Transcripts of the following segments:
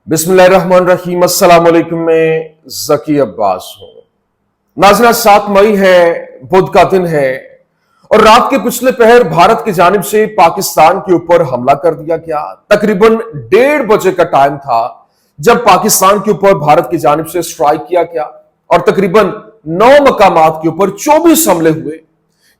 बिस्मिल्लाहिर्रहमानिर्रहीम। अस्सलाम वालेकुम। मैं ज़की अब्बास हूं। नाज़रीन, 7 मई है, बुध का दिन है और रात के पिछले पहर भारत की जानिब से पाकिस्तान के ऊपर हमला कर दिया गया। तकरीबन 1:30 बजे का टाइम था जब पाकिस्तान के ऊपर भारत की जानिब से स्ट्राइक किया गया और तकरीबन 9 मकामात के ऊपर 24 हमले हुए,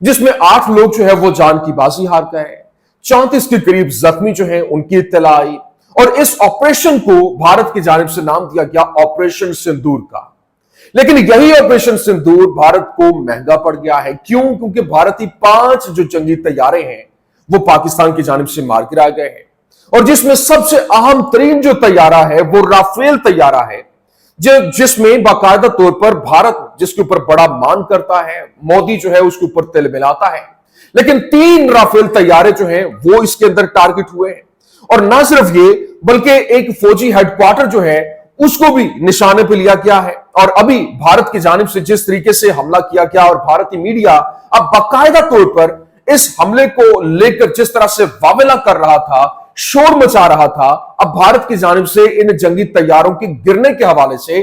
जिसमें 8 लोग जो है वो जान की बाजी हार गए। 34 के करीब जख्मी जो है उनकी इत्तला आई और इस ऑपरेशन को भारत की जानिब से नाम दिया गया ऑपरेशन सिंदूर का। लेकिन यही ऑपरेशन सिंदूर भारत को महंगा पड़ गया है। क्यों? क्योंकि भारतीय 5 जो जंगी तैयारे हैं वो पाकिस्तान की जानिब से मार गिराए गए हैं और जिसमें सबसे अहम तरीन जो तैयारा है वो राफेल तैयारा है, जिसमें बाकायदा तौर पर भारत जिसके ऊपर बड़ा मान करता है, मोदी जो है उसके ऊपर तिल मिलाता है। लेकिन 3 राफेल तैयारे जो हैं वो इसके अंदर टारगेट हुए हैं और ना सिर्फ ये बल्कि एक फौजी हेडक्वार्टर जो है उसको भी निशाने पे लिया गया है। और अभी भारत की जानिब से जिस तरीके से हमला किया गया और भारतीय मीडिया अब बाकायदा तौर पर इस हमले को लेकर जिस तरह से वावेला कर रहा था, शोर मचा रहा था, अब भारत की जानिब से इन जंगी तैयारों के गिरने के हवाले से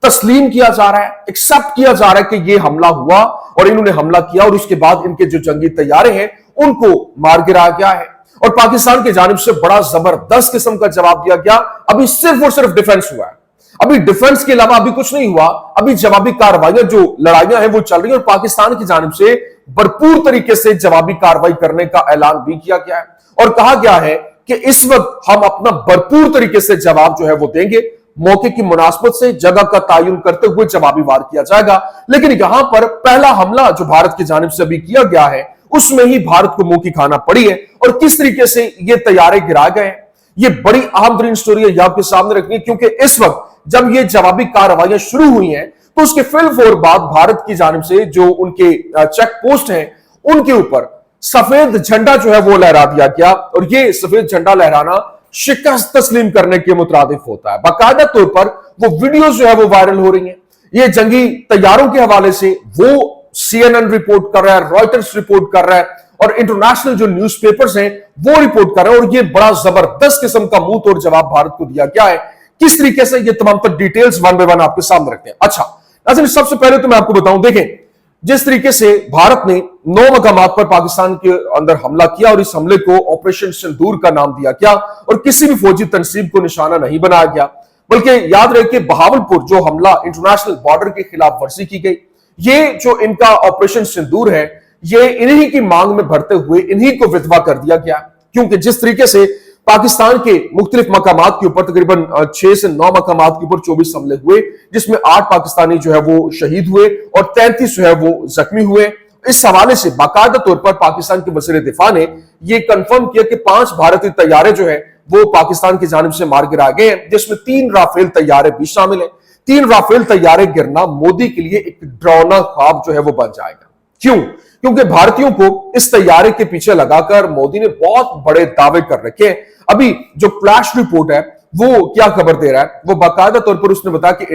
तस्लीम किया जा रहा है, एक्सेप्ट किया जा रहा है कि यह हमला हुआ और इन्होंने हमला किया और उसके बाद इनके जो जंगी तैयारे हैं उनको मार गिराया गया है। और पाकिस्तान की जानिब से बड़ा जबरदस्त किस्म का जवाब दिया गया। अभी सिर्फ और सिर्फ डिफेंस हुआ है, अभी डिफेंस के अलावा अभी कुछ नहीं हुआ। अभी जवाबी कार्रवाइयां जो लड़ाइयां हैं वो चल रही है और पाकिस्तान की जानिब से भरपूर तरीके से जवाबी कार्रवाई करने का ऐलान भी किया गया है और कहा गया है कि इस वक्त हम अपना भरपूर तरीके से जवाब जो है वो देंगे। मौके की मुनासबत से जगह का तयन करते हुए जवाबी वार किया जाएगा। लेकिन यहां पर पहला हमला जो भारत की जानिब से अभी किया गया है उसमें ही भारत को मुंह की खाना पड़ी है और किस तरीके से ये तैयारे गिराए गए हैं, ये बड़ी अहम तरीन स्टोरी है, ये आपके सामने रखनी है। क्योंकि इस वक्त जब ये जवाबी कार्रवाइयां शुरू हुई हैं तो उसके फिलफौर बाद भारत की जानिब से जो उनके चेक पोस्ट हैं उनके ऊपर सफेद झंडा जो है वो लहरा दिया गया और ये सफेद झंडा लहराना शिकस्त तस्लीम करने के मुतरादिफ होता है। बाकायदा तौर पर वो वीडियोस जो है वो वायरल हो रही हैं। ये जंगी तैयारों के हवाले से वो CNN रिपोर्ट कर रहा है, रॉयटर्स रिपोर्ट कर रहा है और इंटरनेशनल जो न्यूज़पेपर्स हैं वो रिपोर्ट कर रहे हैं और ये बड़ा जबरदस्त किस्म का मुंह तोड़ जवाब भारत को दिया गया है। किस तरीके से, ये तमाम तर डिटेल्स वन बाय वन आपके सामने रखते हैं। अच्छा नाज़रीन, सबसे पहले तो मैं आपको बताऊं, देखें जिस तरीके से भारत ने 9 मकामात पर पाकिस्तान के अंदर हमला किया और इस हमले को ऑपरेशन सिंदूर का नाम दिया गया और किसी भी फौजी तंसीब को निशाना नहीं बनाया गया, बल्कि याद रहे कि बहावलपुर जो हमला इंटरनेशनल बॉर्डर के खिलाफ वर्जी की गई, ये जो इनका ऑपरेशन सिंदूर है ये इन्हीं की मांग में भरते हुए इन्हीं को विधवा कर दिया गया। क्योंकि जिस तरीके से पाकिस्तान के मुख्तलिफ मकामात के ऊपर तकरीबन 6 से 9 मकामात के ऊपर 24 हमले हुए, जिसमें 8 पाकिस्तानी जो है वो शहीद हुए और 33 जो है वो जख्मी हुए। इस हवाले से बाकायदा तौर पर पाकिस्तान के वज़ीर दिफा ने यह कंफर्म किया कि 5 भारतीय तैयारे जो है वो पाकिस्तान की जानिब से मार गिराए गए हैं, जिसमें 3 राफेल तैयारे भी शामिल है। 3 राफेल तैयारे गिरना मोदी के लिए एक डरावना ख्वाब जो है वो बन जाएगा। क्यों? क्योंकि भारतीयों को इस तैयारे के पीछे लगाकर मोदी ने बहुत बड़े दावे कर रखे हैं। अभी जो फ्लैश रिपोर्ट है वो क्या खबर दे रहा है, वो बाकायदा तौर पर उसने बताया कि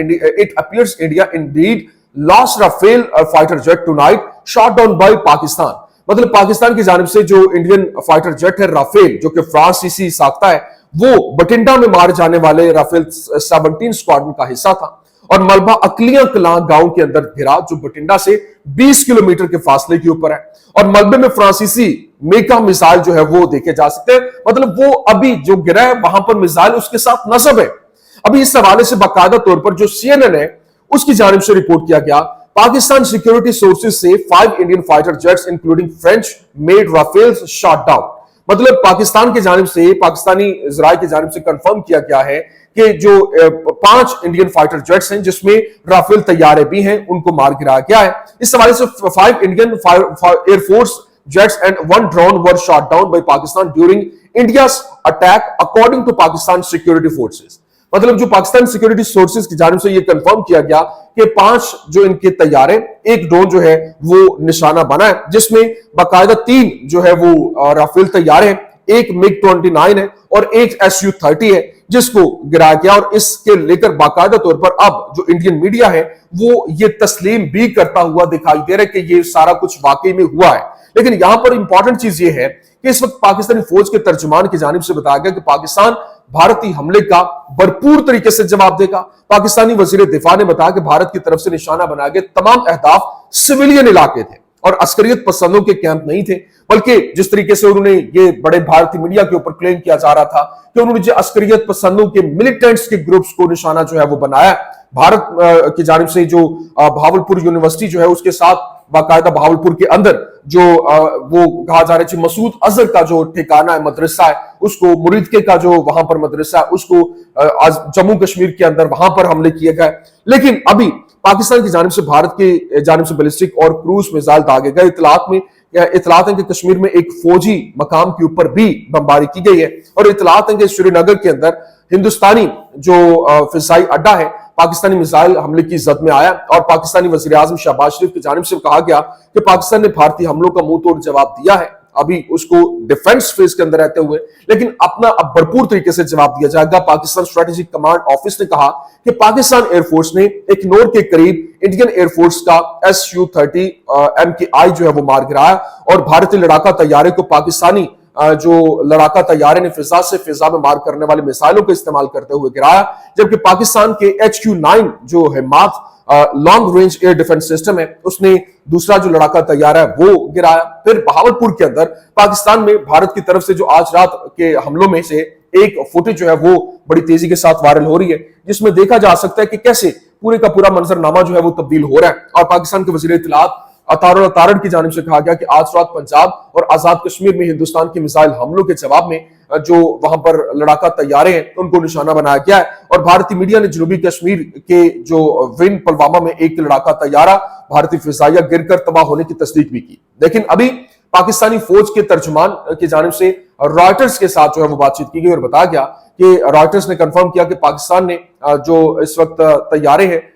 it appears India indeed lost Rafale fighter jet tonight shot down by Pakistan. मतलब पाकिस्तान की जानिब से जो इंडियन फाइटर जेट है राफेल, जो कि फ्रांसीसी साख्ता है, वो बठिंडा में मारे जाने वाले राफेल 17 स्क्वाड्रन का हिस्सा था और मलबा अकलियां कलां गांव के अंदर गिरा, जो बठिंडा से 20 किलोमीटर के फासले के ऊपर है और मलबे में फ्रांसीसी मेका मिसाइल जो है वो देखे जा सकते हैं। मतलब वो अभी जो गिरा है वहां पर मिसाइल उसके साथ नस्ब है। अभी इस हवाले से बाकायदा तौर पर जो CNN है उसकी जानिब से रिपोर्ट किया गया, पाकिस्तान सिक्योरिटी सोर्सेज से 5 Indian fighter jets including French made Rafales shot down. मतलब पाकिस्तान की जानिब से, पाकिस्तानी इजराइल की जानिब से कंफर्म किया गया है कि जो 5 इंडियन फाइटर जेट्स हैं जिसमें राफेल तैयारे भी हैं उनको मार गिराया गया है। इस हवाले से 5 Indian air force jets and 1 drone were shot down by Pakistan during India's attack according to Pakistan security forces। मतलब जो पाकिस्तान सिक्योरिटी सोर्सेज की जानिब से ये कंफर्म किया गया कि 5 जो इनके तैयारे, एक ड्रोन जो है वो निशाना बना है, जिसमें बाकायदा 3 जो है वो राफेल तैयारे हैं, एक MiG-29 है और एक Su-30 है जिसको गिराया गया। और इसके लेकर बाकायदा तौर पर अब जो इंडियन मीडिया है वो ये तस्लीम भी करता हुआ दिखाई दे रहा है कि ये सारा कुछ वाकई में हुआ है। लेकिन यहां पर इंपॉर्टेंट चीज ये है कि इस वक्त पाकिस्तानी फौज के तर्जुमान की जानिब से बताया गया कि पाकिस्तान भारतीय हमले का भरपूर तरीके से जवाब देगा। पाकिस्तानी वजीर दिफा ने बताया कि भारत की तरफ से निशाना बनाए गए तमाम अहदाफ सिविलियन इलाके थे और अस्करियत पसंदों के कैंप नहीं थे, बल्कि जिस तरीके से उन्होंने ये बड़े भारतीय मीडिया के ऊपर क्लेम किया जा रहा था कि उन्होंने जो अस्करियत पसंदों के मिलिटेंट्स के ग्रुप्स को निशाना जो है वो बनाया। भारत की जानिब से जो भावलपुर यूनिवर्सिटी जो है उसके साथ बाकायदा भावलपुर के अंदर जो वो कहा जा रहा है मसूद अजहर का जो ठिकाना है, मदरसा है, उसको मुरीदके का जो वहां पर मदरसा है उसको आज जम्मू कश्मीर के अंदर वहां पर हमले किए गए। लेकिन अभी पाकिस्तान की जानिब से भारत की जानिब से बैलिस्टिक और क्रूज मिसाइल दागे गए। इतलात है कि कश्मीर में एक फौजी मकाम के ऊपर भी बमबारी की गई है और इतलात है कि श्रीनगर के अंदर हिंदुस्तानी जो फिजाई अड्डा है पाकिस्तानी मिसाइल हमले की जद में आया और पाकिस्तानी वजीर आजम शहबाज शरीफ की जानिब से कहा गया कि पाकिस्तान ने भारतीय हमलों का मुंह तोड़ जवाब दिया है, अभी उसको डिफेंस फेज के अंदर रहते हुए, लेकिन अपना अब भरपूर तरीके से जवाब दिया जाएगा। पाकिस्तान स्ट्रेटेजिक कमांड ऑफिस ने कहा कि पाकिस्तान एयरफोर्स ने एक नोर के करीब इंडियन एयरफोर्स का SU-30 MKI जो है वो मार गिराया और भारतीय लड़ाका तैयारे को पाकिस्तानी जो लड़ाका तैयारे ने फिजा से फिजा में मार करने वाले मिसाइलों का इस्तेमाल करते हुए गिराया, जबकि पाकिस्तान के HQ-9 जो है मात long range air defence system है उसने दूसरा जो लड़ाका तैयारा है वो गिराया। फिर बहावलपुर के अंदर पाकिस्तान में भारत की तरफ से जो आज रात के हमलों में से एक फुटेज जो है वो बड़ी तेजी के साथ वायरल हो रही है, जिसमें देखा जा सकता है कि कैसे पूरे का पूरा मंजरनामा जो है वो तब्दील हो रहा है। और पाकिस्तान के वजीर इत्तलात अतारण की जानिब से कहा गया कि आज रात पंजाब और आजाद कश्मीर में हिंदुस्तान के मिसाइल हमलों के जवाब में जो वहां पर लड़ाका तैयारे हैं उनको निशाना बनाया गया है। और भारतीय मीडिया ने जनूबी कश्मीर के जो विन पुलवामा में एक लड़ाका तैयारा भारतीय फिजाइया गिरकर तबाह होने की तस्दीक भी की। लेकिन अभी पाकिस्तानी फौज के तर्जुमान की जानिब से रॉयटर्स के साथ जो है वो बातचीत की गई और बताया गया कि रॉयटर्स ने कंफर्म किया कि पाकिस्तान ने जो इस वक्त तैयारे हैं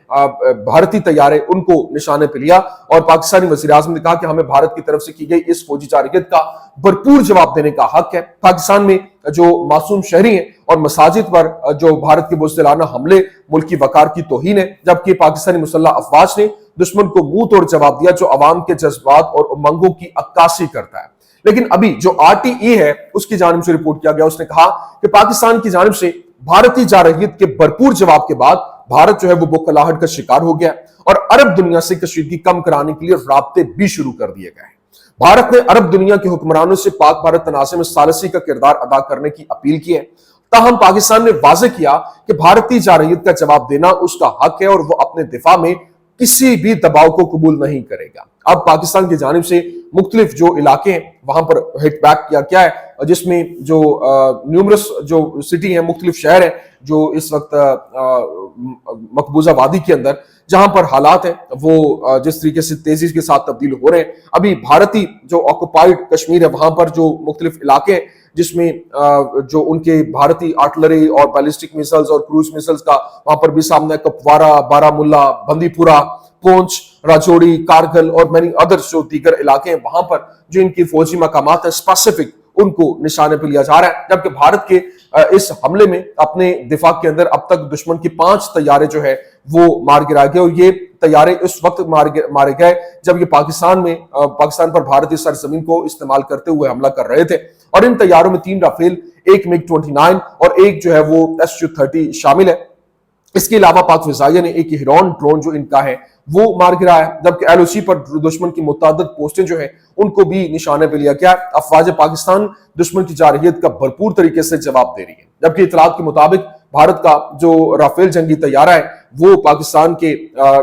भारतीय तैयारे उनको निशाने पर लिया और पाकिस्तानी वजीर आजम ने कहा कि हमें भारत की तरफ से की गई इस फौजी जारहियत का भरपूर जवाब देने का हक है। पाकिस्तान में जो मासूम शहरी हैं और मसाजिद पर जो भारत के बुज़दिलाना हमले मुल्क की वकार की तौहीन है, जबकि पाकिस्तानी मुसल्लह अफवाज ने दुश्मन को मुंह तोड़ जवाब दिया जो अवाम के जज्बात और उमंगों की अक्कासी करता है। लेकिन अभी जो RTE है उसकी जानिब से रिपोर्ट किया गया, उसने कहा कि पाकिस्तान की जानिब से भारतीय जारहियत के भरपूर जवाब के बाद भारत जो है वो बौखलाहट का शिकार हो गया और अरब दुनिया से कशीदगी कम कराने के लिए राब्ते भी शुरू कर दिए गए। भारत ने अरब दुनिया के हुक्मरानों से पाक भारत तनाज़े में सालसी का किरदार अदा करने की अपील की है। ताहम पाकिस्तान ने वाज़ेह किया कि भारतीय जारहियत का जवाब देना उसका हक है और वो अपने दिफा में किसी भी दबाव को कबूल नहीं करेगा। अब पाकिस्तान की जानिब से मुख्तलिफ जो इलाके हैं वहां पर हिट बैक किया क्या है, जिसमें जो न्यूमरस जो सिटी है, मुख्तलिफ शहर है जो इस वक्त मकबूजा वादी के अंदर जहां पर हालात है वो जिस तरीके से तेजी के साथ तब्दील हो रहे हैं। अभी भारतीय जो ऑक्युपाइड कश्मीर है वहां पर जो मुख्तलिफ इलाके हैं जिसमें जो उनके भारतीय आर्टिलरी और बैलिस्टिक मिसाइल्स और क्रूज मिसाइल्स का वहां पर भी सामना है। कुपवारा, बारामुल्ला, बंदीपुरा, पुंछ, राजौरी, कारगिल और मैनी अदर्स जो दीगर इलाके हैं वहां पर जो इनकी फौजी मकामात है स्पेसिफिक उनको निशाने पर लिया जा रहा है। जबकि भारत के इस हमले में अपने दिफा के अंदर अब तक दुश्मन की 5 तैयारे जो है वो मार गिराए गए और ये तैयारे इस वक्त मारे गए जब ये पाकिस्तान पर भारतीय सरजमीन को इस्तेमाल करते हुए हमला कर रहे थे। और इन तैयारों में 3 राफेल, एक MiG-29 और एक जो है वो SU-30 शामिल है। इसके अलावा पाक फिजाइया ने एक हिरॉन ड्रोन जो इनका है वो मार गिराया, जबकि LOC पर दुश्मन की मुतअद्दिद पोस्टें जो है उनको भी निशाने पे लिया गया। अफवाज पाकिस्तान दुश्मन की जारहियत का भरपूर तरीके से जवाब दे रही है, जबकि इतलात के मुताबिक भारत का जो राफेल जंगी तैयारा है वो पाकिस्तान के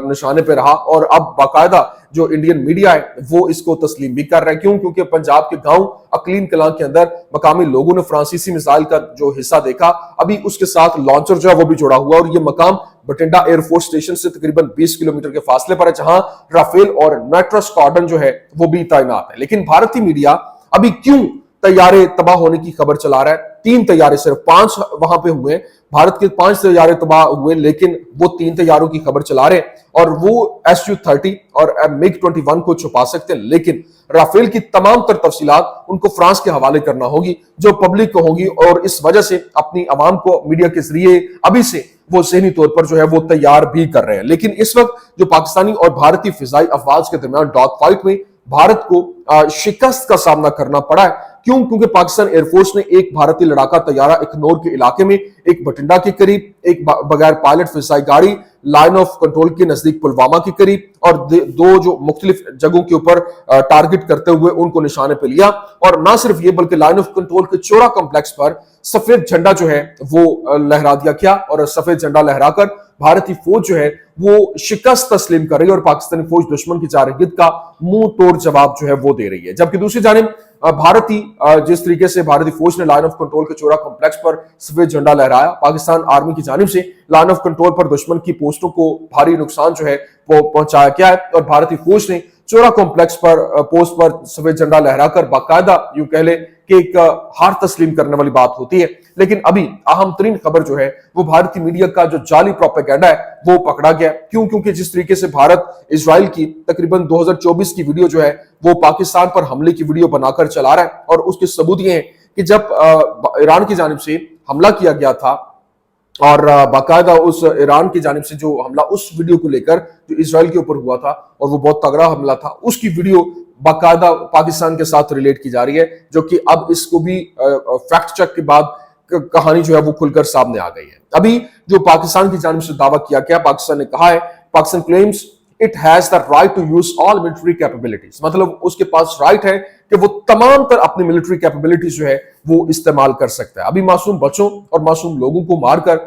निशाने पे रहा और अब बाकायदा जो इंडियन मीडिया है वो इसको तस्लीम भी कर रहा है। क्यों? क्योंकि पंजाब के गांव अकलीम कलां के अंदर मकामी लोगों ने फ्रांसीसी मिसाइल का जो हिस्सा देखा, अभी उसके साथ लॉन्चर जो है वो भी जुड़ा हुआ और ये मकाम बठिंडा एयरफोर्स स्टेशन से तकरीबन 20 किलोमीटर के फासले पर है, जहां राफेल और नाइट्रो स्क्वाड्रन जो है वो भी तैनात है। लेकिन भारतीय मीडिया अभी क्यों तैयारे तबाह होने की खबर चला रहा है? 3 तैयारे, सिर्फ 5 वहां पे हुए, भारत के 5 तैयारे तबाह हुए, लेकिन वो 3 तैयारों की खबर चला रहे और वो SU-30 और MiG-21 को छुपा सकते हैं, लेकिन राफेल की तमाम तर तफसीलात उनको फ्रांस के हवाले करना होगी जो पब्लिक को होगी और इस वजह से अपनी आवाम को मीडिया के जरिए अभी से वो ज़हनी तौर पर जो है वो तैयार भी कर रहे हैं। लेकिन इस वक्त जो पाकिस्तानी और भारतीय फिजाई अफवाज के दरमियान डॉग फाइट में भारत को शिकस्त का सामना करना पड़ा है, क्यों? क्योंकि पाकिस्तान एयरफोर्स ने एक भारतीय लड़ाका तैयारा इखनौर के इलाके में, एक बठिंडा के करीब, एक बगैर पायलट फिजाई गाड़ी लाइन ऑफ कंट्रोल के नजदीक पुलवामा के करीब, और दो जो मुख्तलिफ जगहों के ऊपर टारगेट करते हुए उनको निशाने पे लिया। और ना सिर्फ ये बल्कि लाइन ऑफ कंट्रोल के चोरा कॉम्प्लेक्स पर सफेद झंडा जो है वो लहरा दिया गया, और सफेद झंडा लहराकर भारतीय फौज जो है वो शिकस्त तस्लीम कर रही है और पाकिस्तानी फौज दुश्मन की जारहीत का मुंह तोड़ जवाब जो है वो दे रही है। जबकि दूसरी जानिब जिस तरीके से भारतीय फौज ने लाइन ऑफ कंट्रोल के चोरा कॉम्प्लेक्स पर सफेद झंडा लहराया, पाकिस्तान आर्मी की जानिब से लाइन ऑफ कंट्रोल पर दुश्मन की पोस्टों को भारी नुकसान जो है वो पहुंचाया गया है, और भारतीय फौज ने चोरा कॉम्प्लेक्स पर पोस्ट पर सफेद झंडा लहराकर बाकायदा यूं कह ले कि एक हार तस्लीम करने वाली बात होती है। लेकिन अभी अहम तरीन खबर जो है वो भारतीय मीडिया का जो जाली प्रोपेगेंडा है वो पकड़ा गया। क्यों? क्योंकि जिस तरीके से भारत इजराइल की तकरीबन 2024 की वीडियो जो है वो पाकिस्तान पर हमले की वीडियो बनाकर चला रहा है, और उसके सबूत ये हैं कि जब ईरान की जानिब से हमला किया गया था और बाकायदा उस ईरान की जानिब से जो हमला उस वीडियो को लेकर जो इजराइल के ऊपर हुआ था और वो बहुत तगड़ा हमला था, उसकी वीडियो बाकायदा पाकिस्तान के साथ रिलेट की जा रही है, जो कि अब इसको भी फैक्ट चेक के बाद कहानी जो है वो खुलकर सामने आ गई है। अभी जो पाकिस्तान की जानिब से दावा किया गया, पाकिस्तान ने कहा है, Pakistan claims it has the right to use all military capabilities, मतलब उसके पास राइट है कि वो तमाम तर अपनी मिलिट्री कैपेबिलिटीज जो है वो इस्तेमाल कर सकता है। अभी मासूम बच्चों और मासूम लोगों को मारकर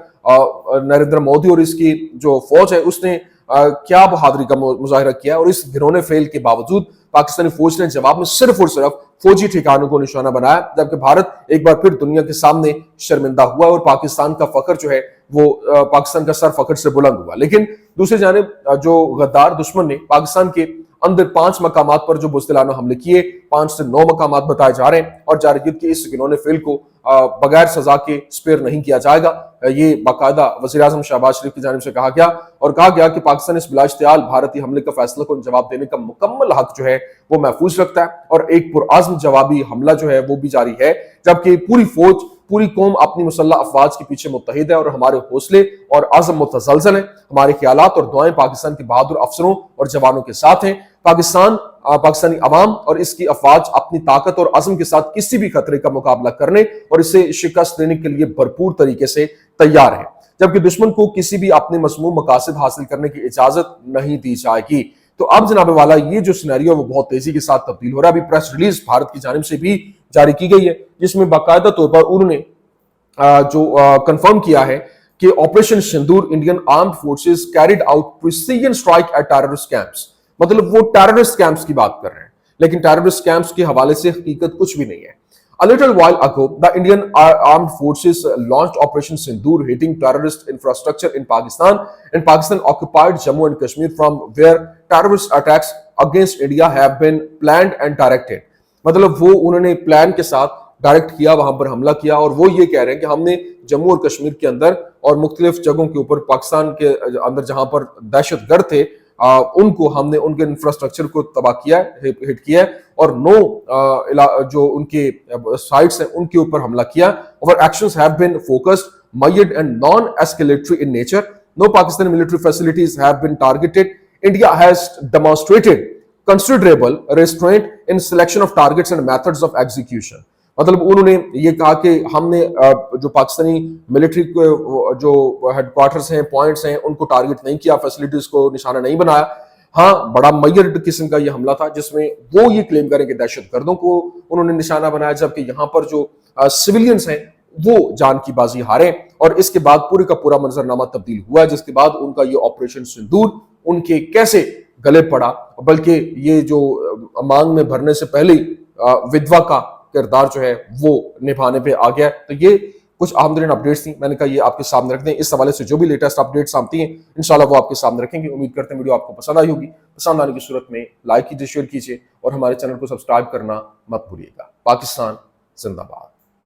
नरेंद्र मोदी और इसकी जो फौज है उसने क्या बहादुरी का मुजाहिरा किया, और इस घिनौने फेल के बावजूद पाकिस्तानी फौज ने जवाब में सिर्फ और सिर्फ फौजी ठिकानों को निशाना बनाया, जबकि भारत एक बार फिर दुनिया के सामने शर्मिंदा हुआ और पाकिस्तान का फखर जो है वो पाकिस्तान का सर फखर से बुलंद हुआ। लेकिन दूसरी जानिब जो गद्दार दुश्मन ने पाकिस्तान के अंदर 5 मकामात पर जो बुज़दिलाना हमले किए, 5 से 9 मकामात बताए जा रहे हैं, और जारहीत के इस घिनौने फेल को बगैर सजा के स्पेयर नहीं किया जाएगा। ये बाकायदा वज़ीर-ए-आज़म शहबाज शरीफ की जानिब से कहा गया, और कहा गया कि पाकिस्तान इस बिलाइश्तियाल भारतीय हमले का फैसला को जवाब देने का मुकम्मल हक जो है वो महफूज रखता है, और एक पुरआज़्म जवाबी हमला जो है वो भी जारी है, जबकि पूरी फौज पूरी कौम अपनी मुसल्लह अफवाज के पीछे मुत्तहिद है, और हमारे हौसले और आज़म मुतसलसल है। हमारे ख्यालात और दुआएं पाकिस्तान के बहादुर अफसरों और जवानों के साथ हैं। पाकिस्तानी अवाम और इसकी अफवाज अपनी ताकत और अज़म के साथ किसी भी खतरे का मुकाबला करने और इसे शिकस्त देने के लिए भरपूर तरीके से तैयार है, जबकि दुश्मन को किसी भी अपने मसमूम मकासद हासिल करने की इजाजत नहीं दी जाएगी। तो अब जनाब वाला ये जो सिनेरियो वो बहुत तेजी के साथ तब्दील हो रहा है। अभी प्रेस रिलीज भारत की जानिब से भी जारी की गई है, जिसमें बाकायदा तौर पर उन्होंने जो कंफर्म किया है कि operation Sindoor Indian armed forces carried out precision strike at terrorist camps, मतलब वो टेररिस्ट कैंप्स की बात कर रहे हैं, लेकिन टेररिस्ट कैंप्स के हवाले से हकीकत कुछ भी नहीं है। A little while ago, the Indian armed forces launched Operation Sindoor, hitting terrorist infrastructure in Pakistan, and Pakistan occupied Jammu and Kashmir, from where terrorist attacks against India have been planned and directed. मतलब वो उन्होंने plan के साथ direct किया, वहां पर हमला किया, और वो ये कह रहे हैं कि हमने जम्मू और कश्मीर के अंदर और मुख्तलिफ जगहों के ऊपर पाकिस्तान के अंदर जहां पर दहशतगर्द थे उनको हमने उनके इंफ्रास्ट्रक्चर को तबाह किया है, हिट किया है, और 9 जो उनके साइट्स हैं उनके ऊपर हमला किया। Our actions have been focused, mired and non-escalatory in nature. No Pakistani military facilities have been targeted. India has demonstrated considerable restraint in selection of targets and methods of execution. मतलब उन्होंने ये कहा कि हमने जो पाकिस्तानी मिलिट्री जो headquarters हैं, points हैं, उनको टारगेट नहीं किया, फैसिलिटीज को निशाना नहीं बनाया। हाँ, बड़ा मयर्ड किस्म का ये हमला था, जिसमें वो ये क्लेम करें कि दहशतगर्दों को उन्होंने निशाना बनाया, जबकि यहाँ पर जो सिविलियंस हैं वो जान की बाजी हारे, और इसके बाद पूरे का पूरा मंजरनामा तब्दील हुआ, जिसके बाद उनका ये ऑपरेशन सिंदूर उनके कैसे गले पड़ा, बल्कि ये जो मांग में भरने से पहले विधवा का किरदार जो है वो निभाने पे आ गया। तो ये कुछ अहम अपडेट्स थी, मैंने कहा ये आपके सामने रख दें। इस हवाले से जो भी लेटेस्ट अपडेट्स आती हैं इंशाल्लाह वो आपके सामने रखेंगे। उम्मीद करते हैं वीडियो आपको पसंद आई होगी। पसंद आने की सूरत में लाइक कीजिए, शेयर कीजिए, और हमारे चैनल को सब्सक्राइब करना मत भूलिएगा। पाकिस्तान जिंदाबाद।